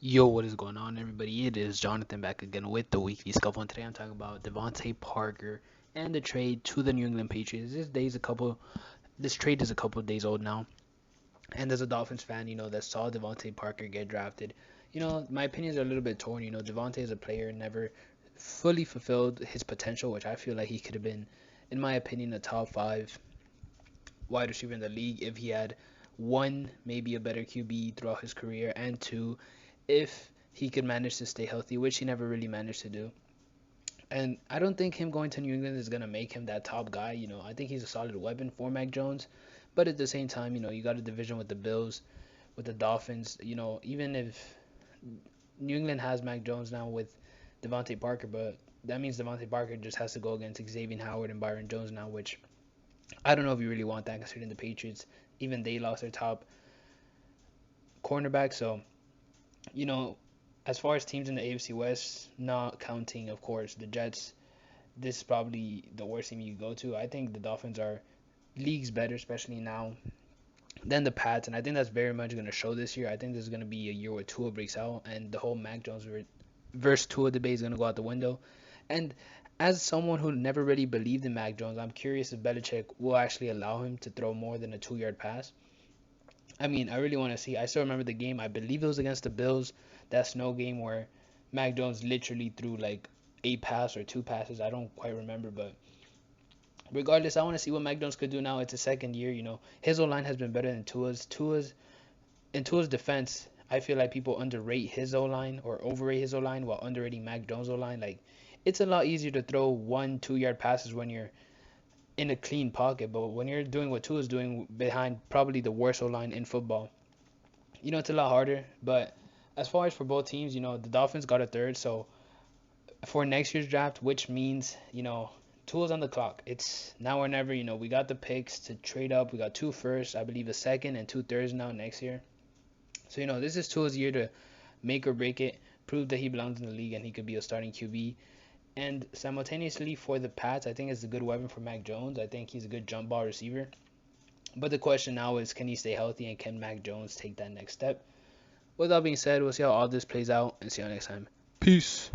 Yo, what is going on, everybody? It is Jonathan back again with the weekly scuffle, and today I'm talking about Devante Parker and the trade to the New England Patriots. This trade is a couple of days old now, and as a Dolphins fan, that saw Devante Parker get drafted, my opinions are a little bit torn. Devante as a player never fully fulfilled his potential, which I feel like he could have been, in my opinion, a top five wide receiver in the league if he had one, maybe a better QB throughout his career, and two, if he could manage to stay healthy, which he never really managed to do. And I don't think him going to New England is going to make him that top guy. I think he's a solid weapon for Mac Jones. But at the same time, you got a division with the Bills, with the Dolphins. Even if New England has Mac Jones now with Devontae Parker, but that means Devontae Parker just has to go against Xavier Howard and Byron Jones now, which I don't know if you really want that considering the Patriots. Even they lost their top cornerback. So, you know, as far as teams in the AFC West, not counting, of course, the Jets, this is probably the worst team you go to. I think the Dolphins are leagues better, especially now, than the Pats, and I think that's very much going to show this year. I think this is going to be a year where Tua breaks out, and the whole Mac Jones versus Tua debate is going to go out the window. And as someone who never really believed in Mac Jones, I'm curious if Belichick will actually allow him to throw more than a 2 yard pass. I mean, I really want to see. I still remember the game. I believe it was against the Bills, that snow game where Mac Jones literally threw like a pass or two passes. I don't quite remember, but regardless, I want to see what Mac Jones could do now. It's his second year. His O line has been better than Tua's. Tua's defense. I feel like people underrate his O line or overrate his O line while underrating Mac Jones' O line. Like, it's a lot easier to throw 1 2 yard passes when you're in a clean pocket, but when you're doing what Tua's doing behind probably the worst O line in football, it's a lot harder. But as far as for both teams, the Dolphins got a third. So for next year's draft, which means, Tua's on the clock. It's now or never. We got the picks to trade up. We got two firsts, I believe a second, and two thirds now next year. So, this is Tua's year to make or break it, prove that he belongs in the league and he could be a starting QB. And simultaneously for the Pats, I think it's a good weapon for Mac Jones. I think he's a good jump ball receiver. But the question now is, can he stay healthy and can Mac Jones take that next step? With that being said, we'll see how all this plays out and see you next time. Peace.